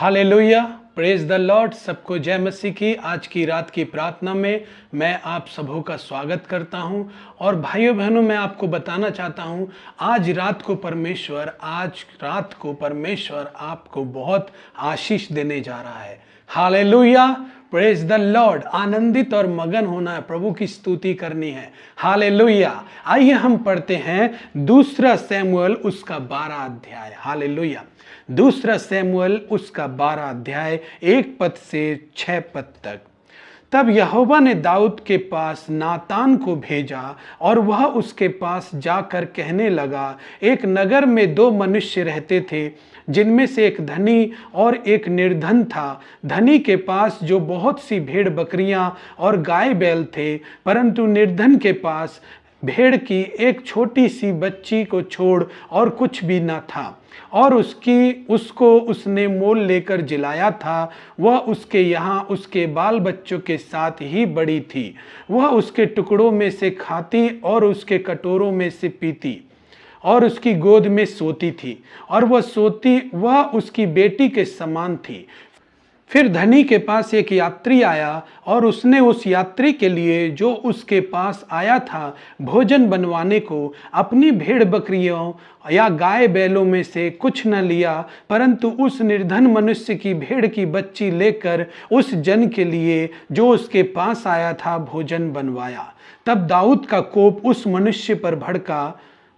Hallelujah, praise the Lord. सबको जय मसीह की। आज की रात की प्रार्थना में मैं आप सबों का स्वागत करता हूं। और भाइयों बहनों, मैं आपको बताना चाहता हूं, आज रात को परमेश्वर आपको बहुत आशीष देने जा रहा है। Hallelujah, praise the Lord. आनंदित और मगन होना है, प्रभु की स्तुति करनी है। हालेलुया। आइए हम पढ़ते हैं दूसरा शमूएल उसका 12 अध्याय। हालेलुया। दूसरा शमूएल उसका 12 अध्याय 1 पद से 6 पद तक। तब यहोवा ने दाऊद के पास नातान को भेजा और वह उसके पास जाकर कहने लगा, एक नगर में 2 मनुष्य रहते थे, जिनमें से एक धनी और एक निर्धन था। धनी के पास जो बहुत सी भेड़ बकरियां और गाय बैल थे, परंतु निर्धन के पास भेड़ की एक छोटी सी बच्ची को छोड़ और कुछ भी न था, और उसको उसने मोल लेकर जिलाया था। वह उसके यहाँ उसके बाल बच्चों के साथ ही बड़ी थी। वह उसके टुकड़ों में से खाती और उसके कटोरों में से पीती और उसकी गोद में सोती थी, और वह उसकी बेटी के समान थी। फिर धनी के पास एक यात्री आया और उसने उस यात्री के लिए, जो उसके पास आया था, भोजन बनवाने को अपनी भेड़ बकरियों या गाय बैलों में से कुछ न लिया, परंतु उस निर्धन मनुष्य की भेड़ की बच्ची लेकर उस जन के लिए, जो उसके पास आया था, भोजन बनवाया। तब दाऊद का कोप उस मनुष्य पर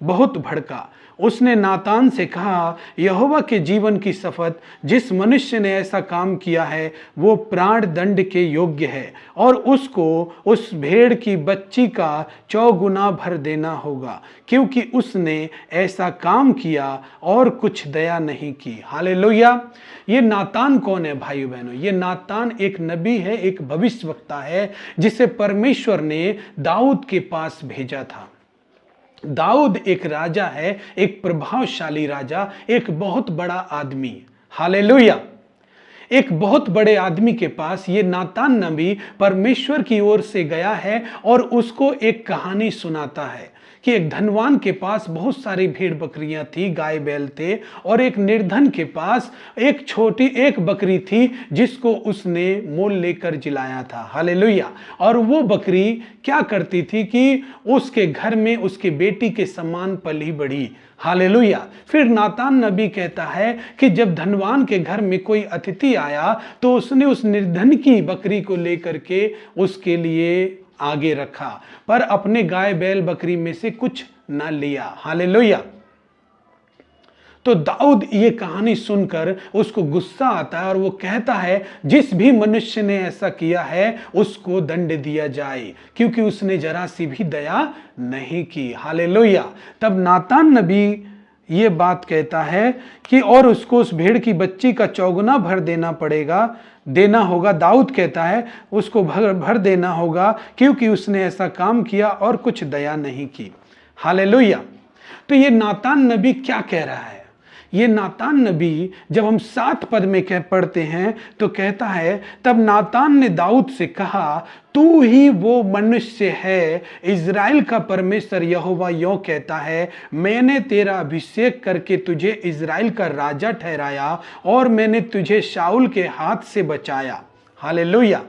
बहुत भड़का। उसने नातान से कहा, यहोवा के जीवन की शपथ, जिस मनुष्य ने ऐसा काम किया है वो प्राण दंड के योग्य है, और उसको उस भेड़ की बच्ची का 4 गुना भर देना होगा, क्योंकि उसने ऐसा काम किया और कुछ दया नहीं की। हालेलुया। ये नातान कौन है भाइयों बहनों? ये नातान एक नबी है, एक भविष्यवक्ता है, जिसे परमेश्वर ने दाऊद के पास भेजा था। दाऊद एक राजा है, एक प्रभावशाली राजा, एक बहुत बड़ा आदमी। हालेलुया। एक बहुत बड़े आदमी के पास ये नातान नबी परमेश्वर की ओर से गया है और उसको एक कहानी सुनाता है कि एक धनवान के पास बहुत सारी भेड़ बकरियां थी, गाय बैल थे, और एक निर्धन के पास एक बकरी थी जिसको उसने मोल लेकर जिलाया था। हालेलुया। और वो बकरी क्या करती थी कि उसके घर में उसकी बेटी के समान पली बढ़ी। हालेलुया। फिर नातान नबी कहता है कि जब धनवान के घर में कोई अतिथि आया तो उसने उस निर्धन की बकरी को लेकर के उसके लिए आगे रखा, पर अपने गाय बैल बकरी में से कुछ न लिया। हालेलुया। तो दाऊद ये कहानी सुनकर उसको गुस्सा आता है और वो कहता है, जिस भी मनुष्य ने ऐसा किया है उसको दंड दिया जाए, क्योंकि उसने जरा सी भी दया नहीं की। हालेलुया। तब नातान नबी ये बात कहता है कि और उसको उस भेड़ की बच्ची का 4 गुना भर देना होगा। दाऊद कहता है उसको भर देना होगा, क्योंकि उसने ऐसा काम किया और कुछ दया नहीं की। हालेलुया। तो ये नातान नबी क्या कह रहा है? ये नातान नबी जब हम 7 पद में पढ़ते हैं तो कहता है, तब नातान ने दाऊद से कहा, तू ही वो मनुष्य है। इज़राइल का परमेश्वर यहोवा यों कहता है, मैंने तेरा अभिषेक करके तुझे इज़राइल का राजा ठहराया, और मैंने तुझे शाऊल के हाथ से बचाया। हालेलुया।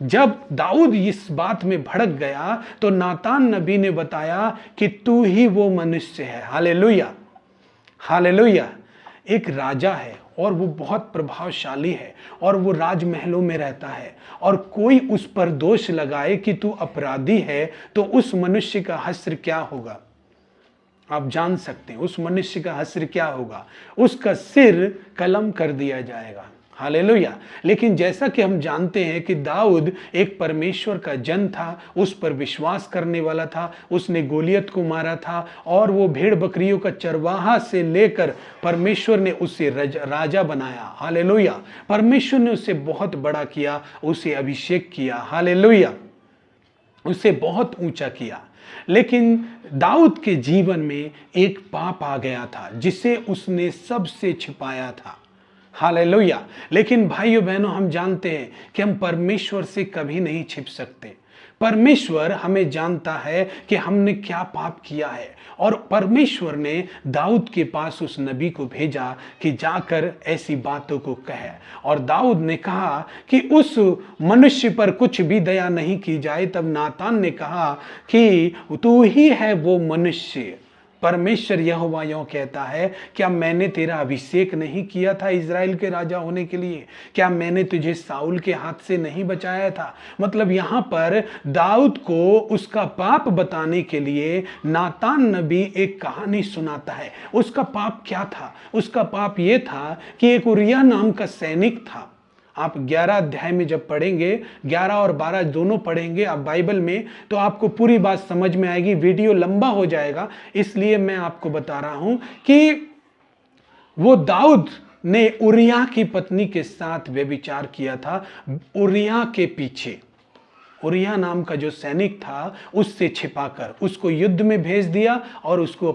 जब दाऊद इस बात में भड़क गया तो नातान नबी ने बताया कि तू ही वो मनुष्य है। हालेलुया। हालेलुया। एक राजा है और वो बहुत प्रभावशाली है, और वो राजमहलों में रहता है, और कोई उस पर दोष लगाए कि तू अपराधी है तो उस मनुष्य का हश्र क्या होगा? आप जान सकते हैं उस मनुष्य का हश्र क्या होगा? उसका सिर कलम कर दिया जाएगा। हालेलुया। लेकिन जैसा कि हम जानते हैं कि दाऊद एक परमेश्वर का जन था, उस पर विश्वास करने वाला था, उसने गोलियत को मारा था, और वो भेड़ बकरियों का चरवाहा से लेकर परमेश्वर ने उसे राजा बनाया। हालेलुया। परमेश्वर ने उसे बहुत बड़ा किया, उसे अभिषेक किया। हालेलुया। उसे बहुत ऊंचा किया। लेकिन दाऊद के जीवन में एक पाप आ गया था जिसे उसने सबसे छिपाया था। हालेलुया। लेकिन भाइयों बहनों, हम जानते हैं कि हम परमेश्वर से कभी नहीं छिप सकते। परमेश्वर हमें जानता है कि हमने क्या पाप किया है, और परमेश्वर ने दाऊद के पास उस नबी को भेजा कि जाकर ऐसी बातों को कहे। और दाऊद ने कहा कि उस मनुष्य पर कुछ भी दया नहीं की जाए। तब नातान ने कहा कि तू ही है वो मनुष्य। परमेश्वर यहोवा यूं कहता है, क्या मैंने तेरा अभिषेक नहीं किया था इज़राइल के राजा होने के लिए? क्या मैंने तुझे साउल के हाथ से नहीं बचाया था? मतलब यहाँ पर दाऊद को उसका पाप बताने के लिए नातान नबी एक कहानी सुनाता है। उसका पाप क्या था? उसका पाप ये था कि एक उरिय्याह नाम का सैनिक था। आप 11 अध्याय में जब पढ़ेंगे, 11 और 12 दोनों पढ़ेंगे आप बाइबल में, तो आपको पूरी बात समझ में आएगी। वीडियो लंबा हो जाएगा, इसलिए मैं आपको बता रहा हूं कि वो दाऊद ने उरिय्याह की पत्नी के साथ व्यभिचार किया था। उरिय्याह के पीछे उरिय्याह नाम का जो सैनिक था उससे छिपाकर उसको युद्ध में भेज दिया, और उसको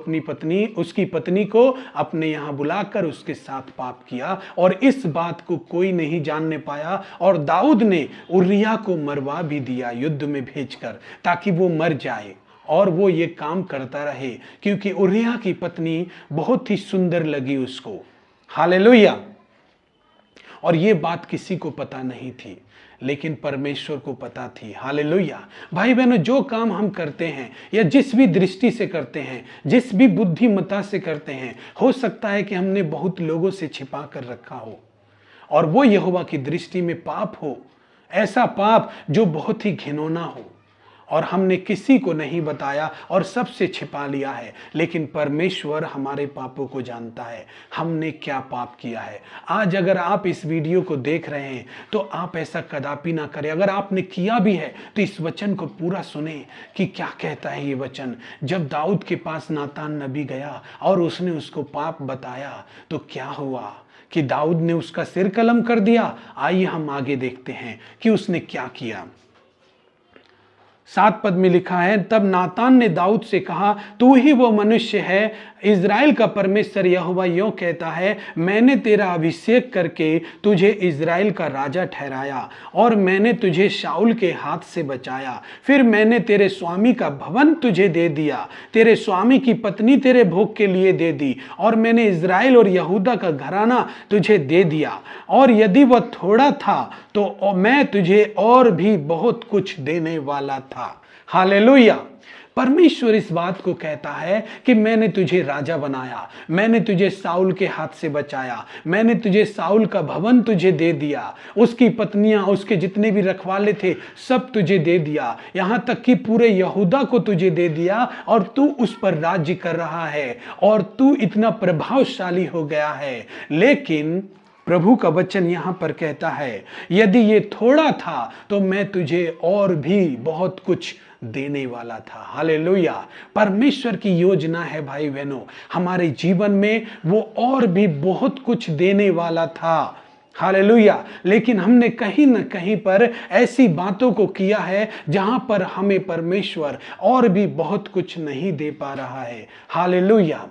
उसकी पत्नी को अपने यहाँ बुलाकर उसके साथ पाप किया, और इस बात को कोई नहीं जानने पाया। और दाऊद ने उरिय्याह को मरवा भी दिया युद्ध में भेजकर, ताकि वो मर जाए और वो ये काम करता रहे, क्योंकि उरिय्याह की पत्नी बहुत ही सुंदर लगी उसको। हालेलुया। और ये बात किसी को पता नहीं थी, लेकिन परमेश्वर को पता थी। हालेलुया। भाई बहनों, जो काम हम करते हैं या जिस भी दृष्टि से करते हैं, जिस भी बुद्धिमत्ता से करते हैं, हो सकता है कि हमने बहुत लोगों से छिपा कर रखा हो और वो यहोवा की दृष्टि में पाप हो, ऐसा पाप जो बहुत ही घिनौना हो, और हमने किसी को नहीं बताया और सबसे छिपा लिया है। लेकिन परमेश्वर हमारे पापों को जानता है, हमने क्या पाप किया है। आज अगर आप इस वीडियो को देख रहे हैं तो आप ऐसा कदापि ना करें। अगर आपने किया भी है तो इस वचन को पूरा सुने कि क्या कहता है ये वचन। जब दाऊद के पास नातान नबी गया और उसने उसको पाप बताया तो क्या हुआ कि दाऊद ने उसका सिर कलम कर दिया। आइए हम आगे देखते हैं कि उसने क्या किया। 7 पद में लिखा है, तब नातान ने दाऊद से कहा, तू ही वो मनुष्य है, इज़राइल का परमेश्वर यहोवा यूं कहता है, मैंने तेरा अभिषेक करके तुझे इज़राइल का राजा ठहराया, और मैंने तुझे शाऊल के हाथ से बचाया। फिर मैंने तेरे स्वामी का भवन तुझे दे दिया, तेरे स्वामी की पत्नी तेरे भोग के लिए दे दी, और मैंने इज़राइल और यहूदा का घराना तुझे दे दिया। और यदि वह थोड़ा था तो मैं तुझे और भी बहुत कुछ देने वाला था। हालेलुया। परमेश्वर इस बात को कहता है कि मैंने तुझे राजा बनाया, मैंने तुझे साउल के हाथ से बचाया, मैंने तुझे साउल का भवन तुझे दे दिया, उसकी पत्नियां, उसके जितने भी रखवाले थे सब तुझे दे दिया, यहां तक कि पूरे यहूदा को तुझे दे दिया, और तू उस पर राज्य कर रहा है और तू इतना प्रभावशाली हो गया है। लेकिन प्रभु का वचन यहां पर कहता है, यदि ये थोड़ा था तो मैं तुझे और भी बहुत कुछ देने वाला था। हालेलुया। परमेश्वर की योजना है भाई बहनों, हमारे जीवन में वो और भी बहुत कुछ देने वाला था। हालेलुया। लेकिन हमने कहीं न कहीं पर ऐसी बातों को किया है जहां पर हमें परमेश्वर और भी बहुत कुछ नहीं दे पा रहा है। हालेलुया।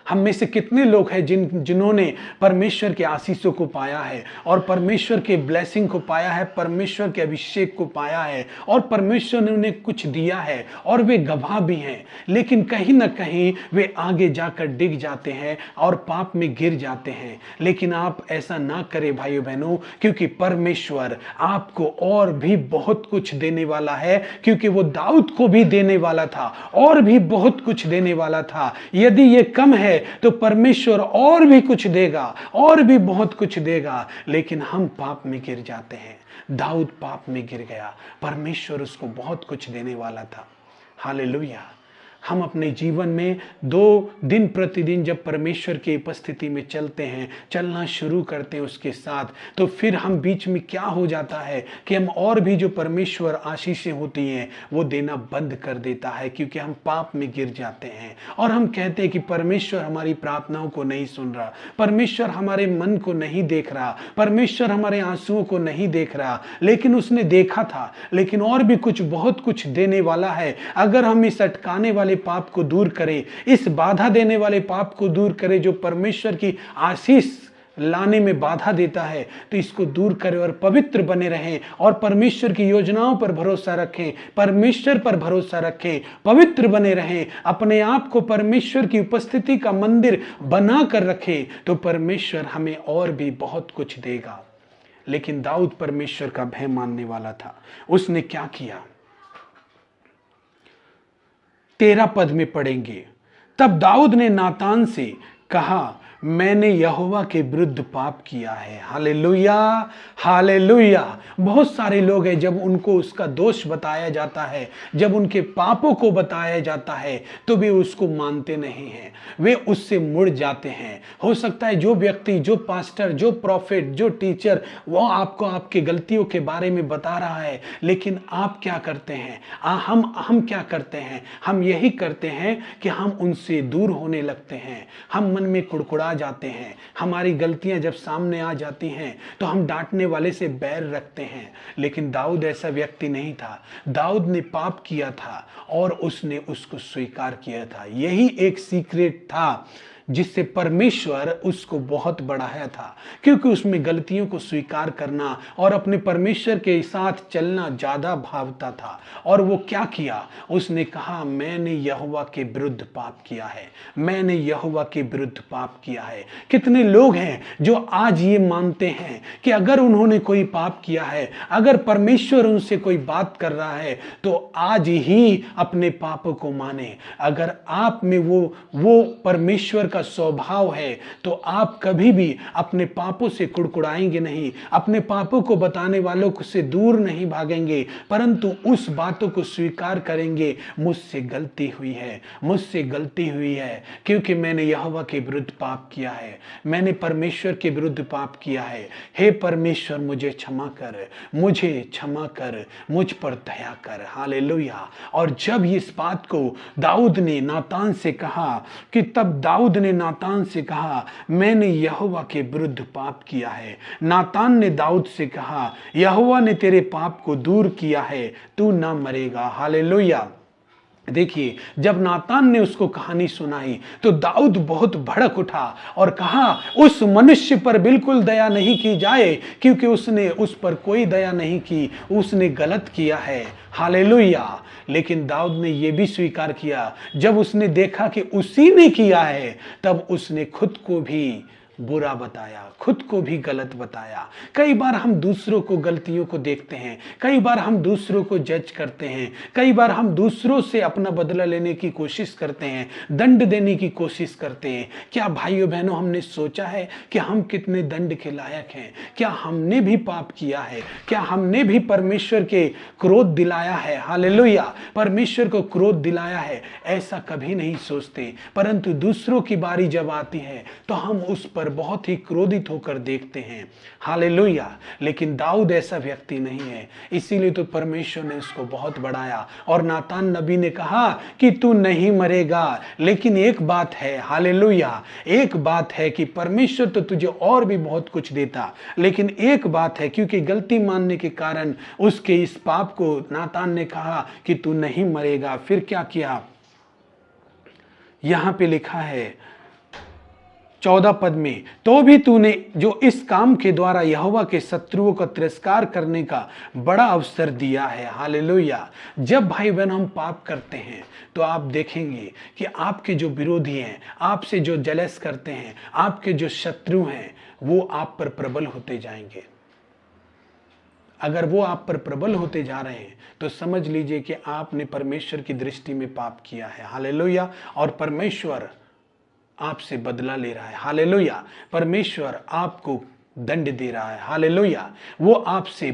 हम में से कितने लोग हैं जिन्होंने परमेश्वर के आशीषों को पाया है और परमेश्वर के ब्लेसिंग को पाया है, परमेश्वर के अभिषेक को पाया है, और परमेश्वर ने उन्हें कुछ दिया है और वे गवाह भी हैं, लेकिन कहीं ना कहीं वे आगे जाकर डिग जाते हैं और पाप में गिर जाते हैं। लेकिन आप ऐसा ना करें भाइयों बहनों, क्योंकि परमेश्वर आपको और भी बहुत कुछ देने वाला है, क्योंकि वो दाऊद को भी देने वाला था और भी बहुत कुछ देने वाला था। यदि ये कम है तो परमेश्वर और भी कुछ देगा, और भी बहुत कुछ देगा। लेकिन हम पाप में गिर जाते हैं। दाऊद पाप में गिर गया, परमेश्वर उसको बहुत कुछ देने वाला था। हालेलुया। हम अपने जीवन में दिन प्रतिदिन जब परमेश्वर की उपस्थिति में चलते हैं, चलना शुरू करते हैं उसके साथ, तो फिर हम बीच में क्या हो जाता है कि हम और भी जो परमेश्वर आशीषें होती हैं वो देना बंद कर देता है, क्योंकि हम पाप में गिर जाते हैं और हम कहते हैं कि परमेश्वर हमारी प्रार्थनाओं को नहीं सुन रहा, परमेश्वर हमारे मन को नहीं देख रहा, परमेश्वर हमारे आंसुओं को नहीं देख रहा। लेकिन उसने देखा था, लेकिन और भी कुछ बहुत कुछ देने वाला है। अगर हम इस अटकाने वाले पाप को दूर करें, इस बाधा देने वाले पाप को दूर करें जो परमेश्वर की आशीष लाने में बाधा देता है, तो इसको दूर करें और पवित्र बने रहें और परमेश्वर की योजनाओं पर भरोसा रखें, परमेश्वर पर भरोसा रखें, पवित्र बने रहें, अपने आप को परमेश्वर की उपस्थिति का मंदिर बना कर रखें, तो परमेश्वर हमें और भी बहुत कुछ देगा। लेकिन दाऊद परमेश्वर का भय मानने वाला था। उसने क्या किया? 13 पद में पढ़ेंगे, तब दाऊद ने नातान से कहा, मैंने यहोवा के विरुद्ध पाप किया है। Hallelujah, hallelujah. बहुत सारे लोग हैं, जब उनको उसका दोष बताया जाता है, जब उनके पापों को बताया जाता है, तो वे उसको मानते नहीं हैं, वे उससे मुड़ जाते हैं। हो सकता है जो व्यक्ति, जो पास्टर, जो प्रॉफिट, जो टीचर, वो आपको आपके गलतियों के बारे में बता रहा है, लेकिन आप क्या करते हैं? हम क्या करते हैं? हम यही करते हैं कि हम उनसे दूर होने लगते हैं, हम मन में कुड़कुड़ा जाते हैं। हमारी गलतियां जब सामने आ जाती हैं तो हम डांटने वाले से बैर रखते हैं। लेकिन दाऊद ऐसा व्यक्ति नहीं था। दाऊद ने पाप किया था और उसने उसको स्वीकार किया था। यही एक सीक्रेट था जिससे परमेश्वर उसको बहुत बढ़ाया था, क्योंकि उसमें गलतियों को स्वीकार करना और अपने परमेश्वर के साथ चलना ज्यादा भावता था। और वो क्या किया? उसने कहा, मैंने यहोवा के विरुद्ध पाप किया है, मैंने यहोवा के विरुद्ध पाप किया है। कितने लोग हैं जो आज ये मानते हैं कि अगर उन्होंने कोई पाप किया है, अगर परमेश्वर उनसे कोई बात कर रहा है, तो आज ही अपने पापों को माने। अगर आप में वो परमेश्वर का स्वभाव है, तो आप कभी भी अपने पापों से कुड़कुड़ाएंगे नहीं, अपने पापों को बताने वालों से दूर नहीं भागेंगे, परंतु उस बातों को स्वीकार करेंगे, मुझसे गलती हुई है, मुझसे गलती हुई है, क्योंकि मैंने यहोवा के विरुद्ध पाप किया है, मैंने परमेश्वर के विरुद्ध पाप किया है। हे परमेश्वर, मुझे क्षमा कर, मुझे क्षमा कर, मुझ पर दया कर। हालेलुया। और जब इस बात को दाऊद ने नातान से कहा, कि तब दाऊद ने नातान से कहा, मैंने यहोवा के विरुद्ध पाप किया है। नातान ने दाऊद से कहा, यहोवा ने तेरे पाप को दूर किया है, तू ना मरेगा। हालेलुया। देखिए, जब नातान ने उसको कहानी सुनाई तो दाऊद बहुत भड़क उठा और कहा, उस मनुष्य पर बिल्कुल दया नहीं की जाए, क्योंकि उसने उस पर कोई दया नहीं की, उसने गलत किया है। हालेलुया। लेकिन दाऊद ने यह भी स्वीकार किया, जब उसने देखा कि उसी ने किया है, तब उसने खुद को भी बुरा बताया, खुद को भी गलत बताया। कई बार हम दूसरों को गलतियों को देखते हैं, कई बार हम दूसरों को जज करते हैं, कई बार हम दूसरों से अपना बदला लेने की कोशिश करते हैं, दंड देने की कोशिश करते हैं। क्या भाइयों बहनों, हमने सोचा है कि हम कितने दंड के लायक हैं? क्या हमने भी पाप किया है? क्या हमने भी परमेश्वर के क्रोध दिलाया है? हालेलुया। परमेश्वर को क्रोध दिलाया है, ऐसा कभी नहीं सोचते, परंतु दूसरों की बारी जब आती है तो हम उस पर बहुत ही क्रोधित होकर देखते हैं। हालेलुया। लेकिन दाऊद ऐसा व्यक्ति नहीं है, इसीलिए तो परमेश्वर ने उसको बहुत बढ़ाया। और नातान नबी ने कहा कि तू नहीं मरेगा, लेकिन एक बात है, हालेलुया, एक बात है कि परमेश्वर तो तुझे और भी बहुत कुछ देता, लेकिन एक बात है, क्योंकि गलती मानने के कारण उसके इस पाप को नातान ने कहा कि तू नहीं मरेगा। फिर क्या किया? यहां पे लिखा है 14 पद में, तो भी तूने जो इस काम के द्वारा यहोवा के शत्रुओं का तिरस्कार करने का बड़ा अवसर दिया है। हालेलुया। जब भाई बहन हम पाप करते हैं तो आप देखेंगे कि आपके जो विरोधी हैं, आपसे जो जलस करते हैं, आपके जो शत्रु हैं, वो आप पर प्रबल होते जाएंगे। अगर वो आप पर प्रबल होते जा रहे हैं तो समझ लीजिए कि आपने परमेश्वर की दृष्टि में पाप किया है। हालेलुया। और परमेश्वर आपसे बदला ले रहा है। हालेलुया। परमेश्वर आपको दंड दे रहा है। हालेलुया। वो आपसे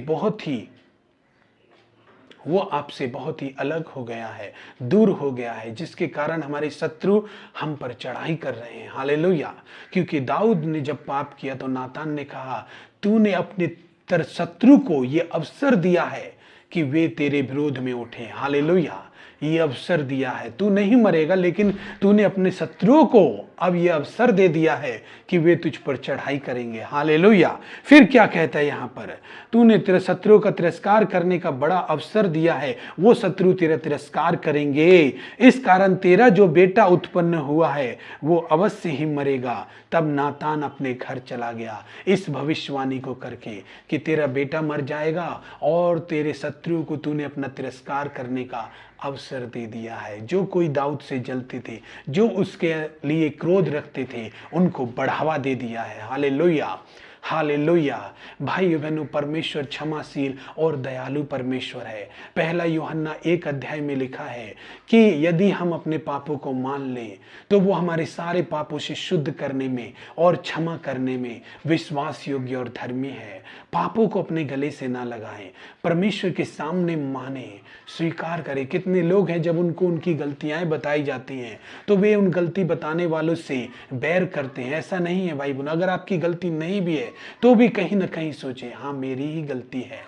बहुत ही अलग हो गया है, दूर हो गया है, जिसके कारण हमारे शत्रु हम पर चढ़ाई कर रहे हैं। हालेलुया। क्योंकि दाऊद ने जब पाप किया तो नातान ने कहा, तूने अपने शत्रु को ये अवसर दिया है कि वे तेरे विरोध में उठे। हालेलुया। ये अवसर दिया है, तू नहीं मरेगा, लेकिन तूने अपने शत्रुओं को अब ये अवसर दे दिया है कि वे तुझ पर चढ़ाई करेंगे। हालेलुया। फिर क्या कहता है यहाँ पर, तूने तेरे शत्रुओं का तिरस्कार करने का बड़ा अवसर दिया है, वो शत्रु तेरा तिरस्कार करेंगे। इस कारण तेरा जो बेटा उत्पन्न हुआ है वो अवश्य ही मरेगा। तब नातान अपने घर चला गया इस भविष्यवाणी को करके कि तेरा बेटा मर जाएगा और तेरे शत्रु को तूने अपना तिरस्कार करने का अवसर दे दिया है। जो कोई दाऊद से जलते थे, जो उसके लिए क्रोध रखते थे, उनको बढ़ावा दे दिया है। Hallelujah, hallelujah. भाई बहनों, परमेश्वर क्षमाशील और दयालु परमेश्वर है। पहला यूहन्ना 1 में लिखा है कि यदि हम अपने पापों को मान लें तो वो हमारे सारे पापों से शुद्ध करने में और क्षमा करने में विश्वास योग्य और धर्मी है। पापों को अपने गले से ना लगाएं, परमेश्वर के सामने माने, स्वीकार करें। कितने लोग हैं जब उनको उनकी गलतियां बताई जाती हैं तो वे उन गलती बताने वालों से बैर करते हैं। ऐसा नहीं है भाई बहनों, अगर आपकी गलती नहीं भी है तो भी कहीं ना कहीं सोचें, हाँ मेरी ही गलती है,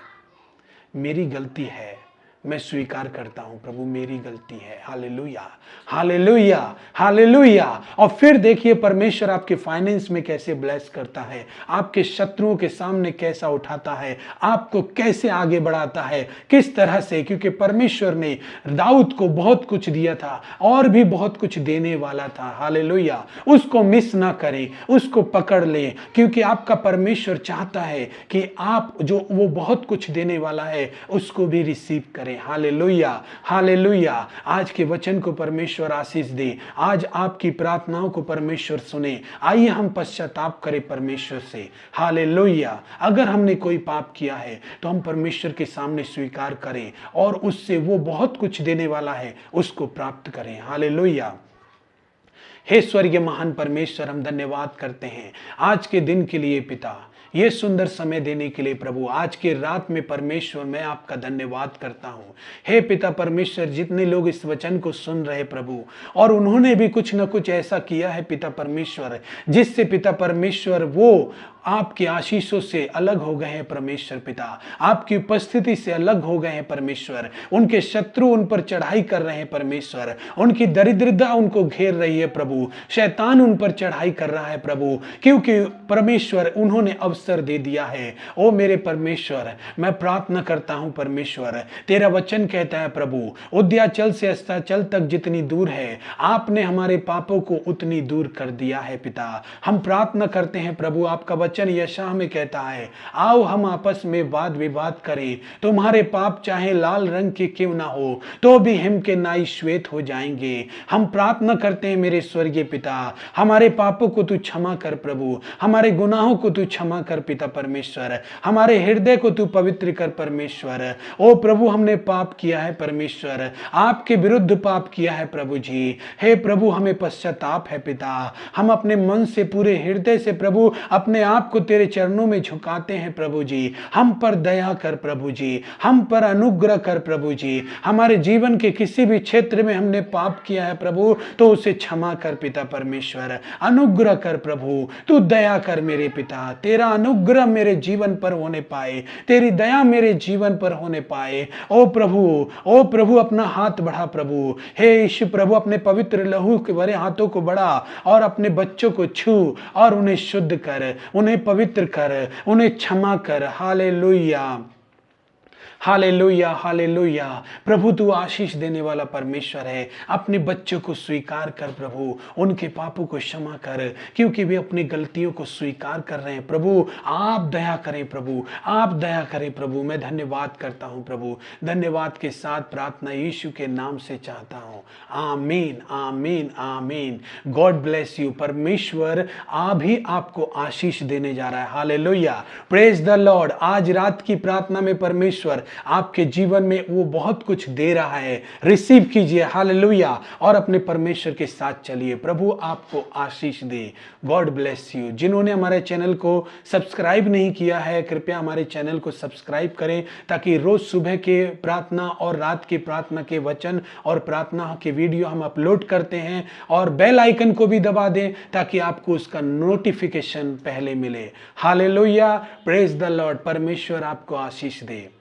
मेरी गलती है, मैं स्वीकार करता हूं प्रभु मेरी गलती है। Hallelujah, hallelujah, hallelujah. और फिर देखिए परमेश्वर आपके फाइनेंस में कैसे ब्लेस करता है, आपके शत्रुओं के सामने कैसा उठाता है, आपको कैसे आगे बढ़ाता है, किस तरह से। क्योंकि परमेश्वर ने दाऊद को बहुत कुछ दिया था और भी बहुत कुछ देने वाला था। हालेलुया। उसको मिस ना करें, उसको पकड़ लें, क्योंकि आपका परमेश्वर चाहता है कि आप जो वो बहुत कुछ देने वाला है उसको भी रिसीव करें। Hallelujah, hallelujah. आज के वचन को परमेश्वर आशीष दे, आज आपकी प्रार्थनाओं को परमेश्वर सुने। आइए हम पश्चाताप करें परमेश्वर से। हालेलुया। अगर हमने कोई पाप किया है तो हम परमेश्वर के सामने स्वीकार करें और उससे वो बहुत कुछ देने वाला है उसको प्राप्त करें। हालेलुया। हे स्वर्गीय महान परमेश्वर, हम धन्यवाद करते हैं आज के दिन के लिए पिता, ये सुंदर समय देने के लिए प्रभु। आज के रात में परमेश्वर मैं आपका धन्यवाद करता हूँ। हे पिता परमेश्वर, जितने लोग इस वचन को सुन रहे प्रभु और उन्होंने भी कुछ न कुछ ऐसा किया है पिता परमेश्वर जिससे पिता परमेश्वर वो आपकी आशीषों से अलग हो गए हैं परमेश्वर पिता, आपकी उपस्थिति से अलग हो गए हैं परमेश्वर। उनके शत्रु उन पर चढ़ाई कर रहे हैं परमेश्वर, उनकी दरिद्रता उनको घेर रही है प्रभु, शैतान उन पर चढ़ाई कर रहा है प्रभु, क्योंकि परमेश्वर उन्होंने अवसर दे दिया है। ओ मेरे परमेश्वर, मैं प्रार्थना करता हूं परमेश्वर, तेरा वचन कहता है प्रभु, उद्याचल से अस्ताचल तक जितनी दूर है आपने हमारे पापों को उतनी दूर कर दिया है पिता। हम प्रार्थना करते हैं प्रभु, आपका वचन यशायाह में कहता है, आओ हम आपस में वाद विवाद करें, तुम्हारे पाप चाहे लाल रंग के क्यों ना हो तो भी हिम के नाई श्वेत हो जाएंगे। हम प्रार्थना करते हैं मेरे स्वर्गीय पिता, हमारे पापों को तू क्षमा कर प्रभु, हमारे गुनाहों को तू क्षमा कर पिता परमेश्वर, हमारे हृदय को तू पवित्र कर परमेश्वर। ओ प्रभु, हमने पाप किया है परमेश्वर, आपके विरुद्ध पाप किया है प्रभु जी। हे प्रभु, हमें पश्चाताप है पिता, हम अपने मन से पूरे हृदय से प्रभु अपने आप को तेरे चरणों में झुकाते हैं प्रभु जी। हम पर दया कर प्रभु जी, हम पर अनुग्रह कर प्रभु जी। हमारे जीवन के किसी भी क्षेत्र में हमने पाप किया है प्रभु तो उसे क्षमा कर पिता परमेश्वर, अनुग्रह कर प्रभु, तू दया कर मेरे पिता, तेरा अनुग्रह मेरे जीवन पर होने पाए, तेरी दया मेरे जीवन पर होने पाए। ओ प्रभु अपना हाथ बढ़ा प्रभु, हे यीशु प्रभु, अपने पवित्र लहू के भरे हाथों को बढ़ा और अपने बच्चों को छू और उन्हें शुद्ध कर, उन्हें पवित्र कर, उन्हें क्षमा कर। Hallelujah, hallelujah, hallelujah. प्रभु तू आशीष देने वाला परमेश्वर है, अपने बच्चों को स्वीकार कर प्रभु, उनके पापों को क्षमा कर, क्योंकि वे अपनी गलतियों को स्वीकार कर रहे हैं प्रभु। आप दया करें प्रभु, आप दया करें प्रभु। मैं धन्यवाद करता हूं प्रभु, धन्यवाद के साथ प्रार्थना यीशु के नाम से चाहता हूं। आमीन, आमीन, आमीन। God bless you. परमेश्वर भी आपको आशीष देने जा रहा है। Hallelujah, praise the Lord. आज रात की प्रार्थना में परमेश्वर आपके जीवन में वो बहुत कुछ दे रहा है, रिसीव कीजिए। हालेलुया, और अपने परमेश्वर के साथ चलिए। प्रभु आपको आशीष दे। God bless you. जिन्होंने हमारे चैनल को सब्सक्राइब नहीं किया है, कृपया हमारे चैनल को सब्सक्राइब करें, ताकि रोज सुबह के प्रार्थना और रात की प्रार्थना के वचन और प्रार्थना के वीडियो हम अपलोड करते हैं, और बेल आइकन को भी दबा दें ताकि आपको उसका नोटिफिकेशन पहले मिले। Hallelujah, praise the Lord. परमेश्वर आपको आशीष दे।